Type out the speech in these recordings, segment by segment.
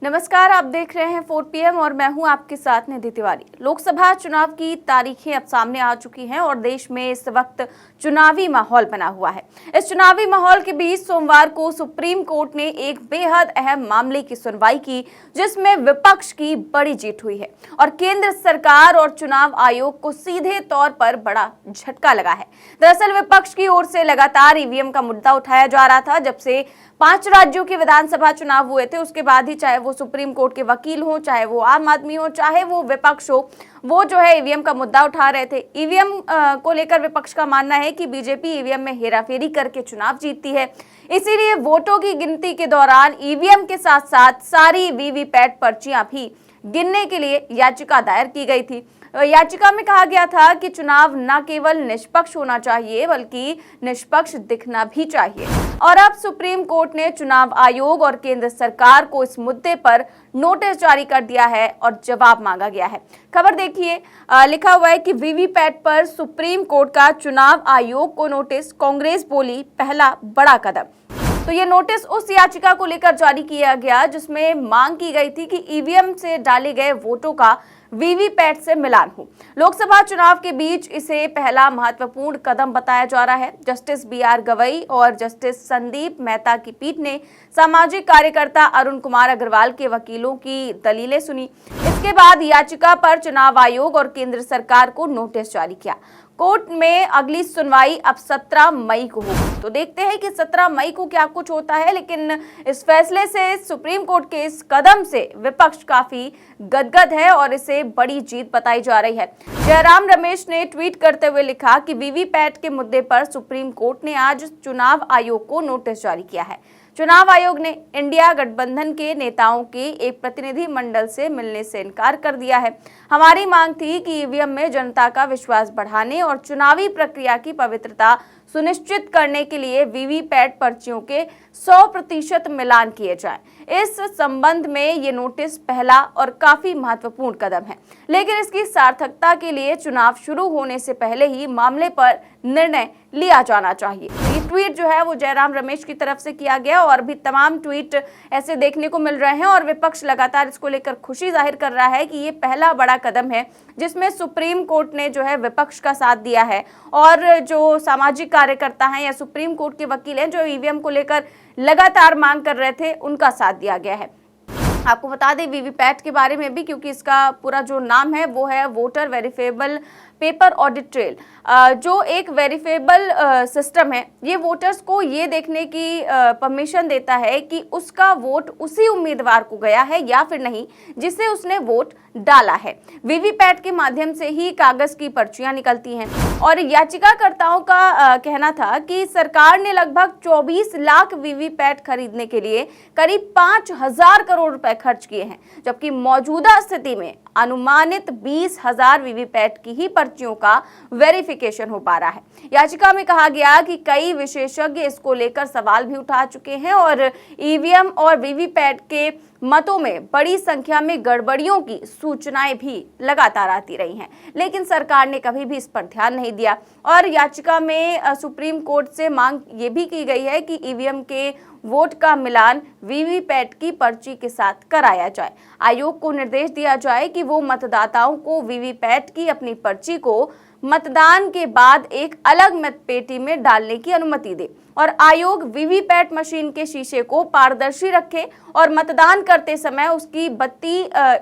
नमस्कार, आप देख रहे हैं 4 PM और मैं हूं आपके साथ निधि तिवारी। लोकसभा चुनाव की तारीखें अब सामने आ चुकी हैं और देश में इस वक्त चुनावी माहौल बना हुआ है। इस चुनावी माहौल के बीच सोमवार को सुप्रीम कोर्ट ने एक बेहद अहम मामले की सुनवाई की, जिसमें विपक्ष की बड़ी जीत हुई है और केंद्र सरकार और चुनाव आयोग को सीधे तौर पर बड़ा झटका लगा है। दरअसल विपक्ष की ओर से लगातार ईवीएम का मुद्दा उठाया जा रहा था। जब से 5 राज्यों के विधानसभा चुनाव हुए थे, उसके बाद ही चाहे वो सुप्रीम कोर्ट के वकील हो, चाहे वो आम आदमी हो, चाहे वो विपक्ष हो, वो जो है ईवीएम का मुद्दा उठा रहे थे। ईवीएम को लेकर विपक्ष का मानना है कि बीजेपी ईवीएम में हेराफेरी करके चुनाव जीतती है, इसीलिए वोटों की गिनती के दौरान ईवीएम के साथ साथ सारी वीवीपैट पर्चियां भी गिनने के लिए याचिका दायर की गई थी। याचिका में कहा गया था कि चुनाव न केवल निष्पक्ष होना चाहिए बल्कि निष्पक्ष दिखना भी चाहिए। और अब सुप्रीम कोर्ट ने चुनाव आयोग और केंद्र सरकार को इस मुद्दे पर नोटिस जारी कर दिया है और जवाब मांगा गया है। खबर देखिए, लिखा हुआ है कि वीवीपैट पर सुप्रीम कोर्ट का चुनाव आयोग को नोटिस, कांग्रेस बोली पहला बड़ा कदम। तो ये नोटिस उस याचिका को लेकर जारी किया गया जिसमें मांग की गई थी कि ईवीएम से डाले गए वोटों का वीवीपैट से मिलान हो। लोकसभा चुनाव के बीच इसे पहला महत्वपूर्ण कदम बताया जा रहा है। जस्टिस BR गवई और जस्टिस संदीप मेहता की पीठ ने सामाजिक कार्यकर्ता अरुण कुमार अग्रवाल के वकीलों की दलीलें सुनी। इसके बाद याचिका पर चुनाव आयोग और केंद्र सरकार को नोटिस जारी किया। कोर्ट में अगली सुनवाई अब 17 मई को होगी। तो देखते हैं कि 17 मई को क्या कुछ होता है, लेकिन इस फैसले से, सुप्रीम कोर्ट के इस कदम से विपक्ष काफी गदगद है और इसे बड़ी जीत बताई जा रही है। जयराम रमेश ने ट्वीट करते हुए लिखा कि वीवीपैट के मुद्दे पर सुप्रीम कोर्ट ने आज चुनाव आयोग को नोटिस जारी किया है। चुनाव आयोग ने इंडिया गठबंधन के नेताओं के एक प्रतिनिधि मंडल से मिलने से इनकार कर दिया है। हमारी मांग थी कि ईवीएम में जनता का विश्वास बढ़ाने और चुनावी प्रक्रिया की पवित्रता सुनिश्चित करने के लिए वीवीपैट पर्चियों के 100% मिलान किए जाएं। इस संबंध में ये नोटिस पहला और काफी महत्वपूर्ण कदम है, लेकिन इसकी सार्थकता के लिए चुनाव शुरू होने से पहले ही मामले पर निर्णय लिया जाना चाहिए। ये ट्वीट जो है वो जयराम रमेश की तरफ से किया गया और भी तमाम ट्वीट ऐसे देखने को मिल रहे हैं और विपक्ष लगातार इसको लेकर खुशी जाहिर कर रहा है कि ये पहला बड़ा कदम है जिसमें सुप्रीम कोर्ट ने जो है विपक्ष का साथ दिया है और जो सामाजिक कार्यकर्ता हैं या सुप्रीम कोर्ट के वकील हैं जो ईवीएम को लेकर लगातार मांग कर रहे थे, उनका साथ दिया गया है। आपको बता दें वीवीपैट के बारे में भी, क्योंकि इसका पूरा जो नाम है वो है वोटर वेरिफेबल पेपर ऑडिट ट्रेल, जो एक वेरिफेबल सिस्टम है। ये वोटर्स को ये देखने की परमिशन देता है कि उसका वोट उसी उम्मीदवार को गया है या फिर नहीं जिसे उसने वोट डाला है। वीवीपैट के माध्यम से ही कागज की पर्चियां निकलती हैं और याचिकाकर्ताओं का कहना था कि सरकार ने लगभग 24 लाख वीवीपैट खरीदने के लिए करीब 5,000 करोड़ रुपए खर्च किए हैं, जबकि मौजूदा स्थिति में अनुमानित 20,000 वीवीपैट की ही पर्चियों का वेरिफिकेशन हो पा रहा है। याचिका में कहा गया कि कई विशेषज्ञ इसको लेकर सवाल भी उठा चुके हैं और ईवीएम और वीवीपैट के मतों में बड़ी संख्या में गड़बड़ियों की सूचनाएं भी लगातार आती रही हैं, लेकिन सरकार ने कभी भी इस पर ध्यान नहीं दिया। और याचिका में सुप्रीम कोर्ट से मांग ये भी की गई है कि ईवीएम के वोट का मिलान वीवीपैट की पर्ची के साथ कराया जाए। आयोग को निर्देश दिया जाए कि वो मतदाताओं को वीवीपैट की अपनी पर्ची को मतदान के बाद एक अलग मतपेटी में डालने की अनुमति दे और आयोग वीवीपैट मशीन के शीशे को पारदर्शी रखे और मतदान करते समय उसकी बत्ती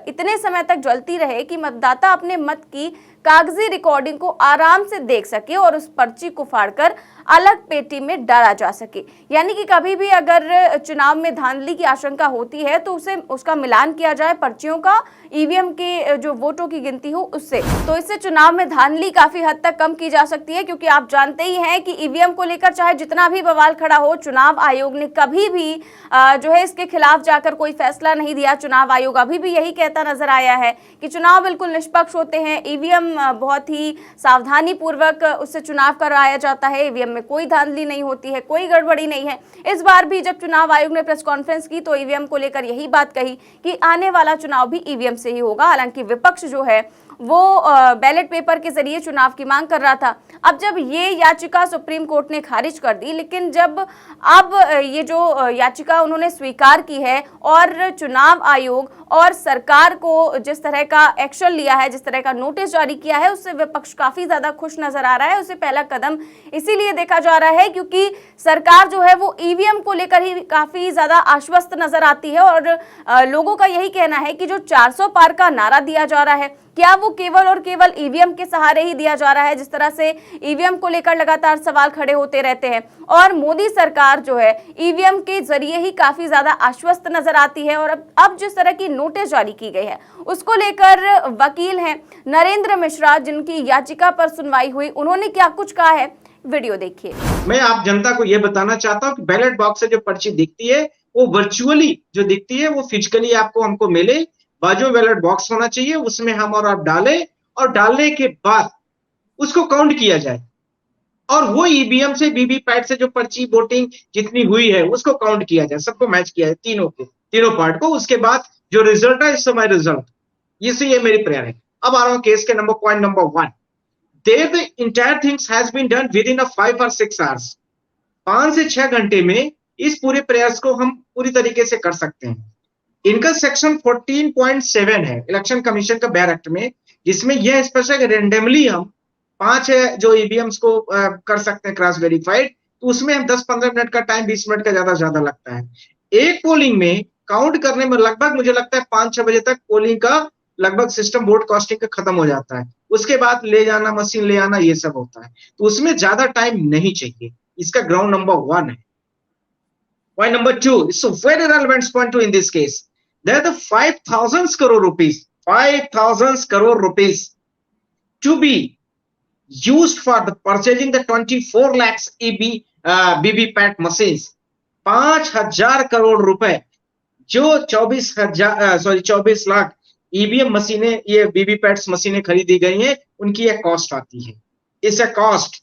इतने समय तक जलती रहे कि मतदाता अपने मत की कागजी रिकॉर्डिंग को आराम से देख सके और उस पर्ची को फाड़कर अलग पेटी में डाला जा सके। यानी कि कभी भी अगर चुनाव में धांधली की आशंका होती है तो उसका मिलान किया जाए पर्चियों का ईवीएम के जो वोटों की गिनती हो उससे, तो इससे चुनाव में धांधली काफी हद तक कम की जा सकती है। क्योंकि आप जानते ही हैं कि ईवीएम को लेकर चाहे जितना भी बवाल खड़ा हो, चुनाव आयोग ने कभी भी जो है इसके खिलाफ जाकर कोई फैसला नहीं दिया। चुनाव आयोग अभी भी यही कहता नजर आया है कि चुनाव बिल्कुल निष्पक्ष होते हैं, ईवीएम बहुत ही सावधानी पूर्वक उससे चुनाव कराया जाता है, ईवीएम में कोई धांधली नहीं होती है, कोई गड़बड़ी नहीं है। इस बार भी जब चुनाव आयोग ने प्रेस कॉन्फ्रेंस की तो ईवीएम को लेकर यही बात कही कि आने वाला चुनाव भी ईवीएम से ही होगा। हालांकि विपक्ष जो है वो बैलेट पेपर के जरिए चुनाव की मांग कर रहा था। अब जब ये याचिका सुप्रीम कोर्ट ने खारिज कर दी, लेकिन जब अब ये जो याचिका उन्होंने स्वीकार की है और चुनाव आयोग और सरकार को जिस तरह का एक्शन लिया है, जिस तरह का नोटिस जारी किया है, उससे विपक्ष काफी ज्यादा खुश नजर आ रहा है। उसे पहला कदम इसीलिए देखा जा रहा है क्योंकि सरकार जो है वो ईवीएम को लेकर ही काफी ज्यादा आश्वस्त नजर आती है और लोगों का यही कहना है कि जो 400 पार का नारा दिया जा रहा है, क्या वो केवल और केवल ईवीएम के सहारे ही दिया जा रहा है? जिस तरह से ईवीएम को लेकर लगातार सवाल खड़े होते रहते हैं और मोदी सरकार जो है ईवीएम के जरिए ही काफी ज्यादा आश्वस्त नजर आती है। और अब जिस तरह की नोटिस जारी की गई है उसको लेकर वकील हैं नरेंद्र मिश्रा, जिनकी याचिका पर सुनवाई हुई, उन्होंने क्या कुछ कहा है, वीडियो देखिए। मैं आप जनता को यह बताना चाहता हूं कि बैलेट बॉक्स से जो पर्ची दिखती है वो वर्चुअली जो दिखती है वो फिजिकली आपको हमको मिले। बाजू बैलेट बॉक्स होना चाहिए, उसमें हम और आप डालें और डालने के बाद उसको काउंट किया जाए और वो ईवीएम से वीवीपैट से जो पर्ची वोटिंग जितनी हुई है उसको काउंट किया जाए, सबको मैच किया जाए, तीनों पार्ट को। उसके बाद जो रिजल्ट है इट्स माय रिजल्ट, ये मेरी प्रेयर है। अब आ रहा हूं केस के point number 1। There the entire things has been done within a 5 or 6 hours. 5 से 6 घंटे में इस पूरे प्रयास को हम पूरी तरीके से कर सकते हैं। इनका सेक्शन 14.7 है इलेक्शन कमीशन का बैर एक्ट में, जिसमें यह स्पष्ट है कि रेंडमली हम 5 जो ईवीएम्स को कर सकते हैं क्रॉस वेरीफाइड, तो उसमें हम 10-15 मिनट का टाइम 20 मिनट का ज्यादा लगता है। एक पोलिंग में काउंट करने में लगभग मुझे लगता है 5-6 बजे तक पोलिंग का लगभग सिस्टम वोट कास्टिंग का खत्म हो जाता है। उसके बाद ले जाना, मशीन ले आना, ये सब होता है, तो उसमें ज्यादा टाइम नहीं चाहिए। इसका ग्राउंड नंबर 1 है। Point number 2 it's a very relevant point to in this case. There are 5,000 crore rupees 5,000 crore rupees to be used for the purchasing the 24 lakhs VVPAT machines. 5,000 crore रुपए जो 24 लाख ईवीएम मशीनें, ये वीवीपैट्स मशीनें खरीदी गई हैं, उनकी एक कॉस्ट आती है। इस कॉस्ट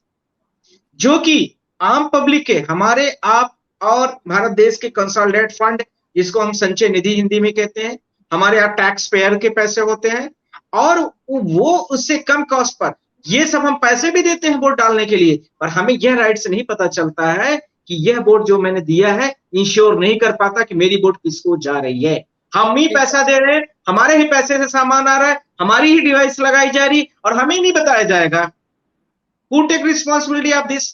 जो कि आम पब्लिक के, हमारे आप और भारत देश के कंसोलिडेट फंड, जिसको हम संचय निधि हिंदी में कहते हैं, हमारे यहाँ टैक्स पेयर के पैसे होते हैं और वो उससे कम कॉस्ट पर ये सब हम पैसे भी देते हैं वोट डालने के लिए, पर हमें यह राइट से नहीं पता चलता है कि यह वोट जो मैंने दिया है इंश्योर नहीं कर पाता कि मेरी वोट किसको जा रही है। हम ही पैसा दे रहे हैं, हमारे ही पैसे से सामान आ रहा है, हमारी ही डिवाइस लगाई जा रही और हमें नहीं बताया जाएगा। Who take responsibility of this?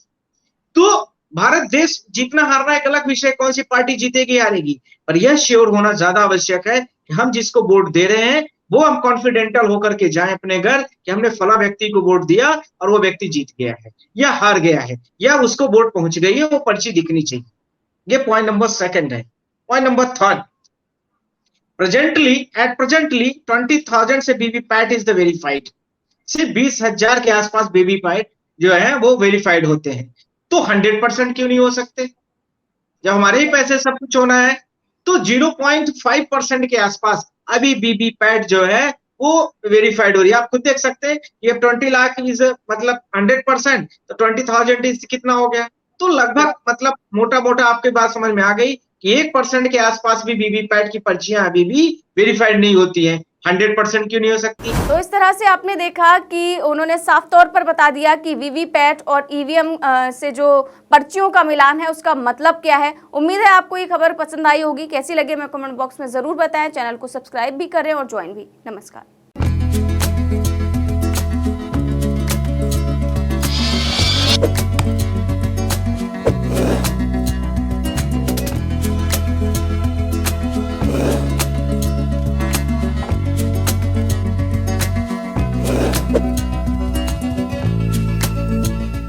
तो भारत देश जीतना हारना एक अलग विषय, कौन सी पार्टी जीतेगी हारेगी, पर यह श्योर होना ज्यादा आवश्यक है कि हम जिसको वोट दे रहे हैं वो हम कॉन्फिडेंटल होकर के जाएं अपने घर कि हमने फला व्यक्ति को वोट दिया और वो व्यक्ति जीत गया है या हार गया है या उसको वोट पहुंच गई है, वो पर्ची दिखनी चाहिए। ये पॉइंट नंबर 2 है। पॉइंट नंबर 3, presently 20,000 से वीवीपैट इज द वेरीफाइड। सिर्फ 20,000 के आसपास वीवीपैट जो है वो वेरीफाइड होते हैं, तो 100% क्यों नहीं हो सकते? जब हमारे ही पैसे सब कुछ होना है, तो 0.5% के आसपास अभी वीवीपैट जो है वो वेरीफाइड हो रही है। आप खुद देख सकते हैं, ये 20 लाख इज मतलब 100%, तो 20,000 इज कितना हो गया? तो लगभग मतलब मोटा मोटा आपके बात समझ में आ गई कि 1% के आसपास भी वीवीपैट की पर्चियां अभी भी वेरीफाइड नहीं होती हैं। 100% क्यों नहीं हो सकती? तो इस तरह से आपने देखा कि उन्होंने साफ तौर पर बता दिया कि वीवीपैट और ईवीएम से जो पर्चियों का मिलान है उसका मतलब क्या है। उम्मीद है आपको ये खबर पसंद आई होगी। कैसी लगे मैं कमेंट बॉक्स में जरूर बताएं। चैनल को सब्सक्राइब भी करें और ज्वाइन भी। नमस्कार।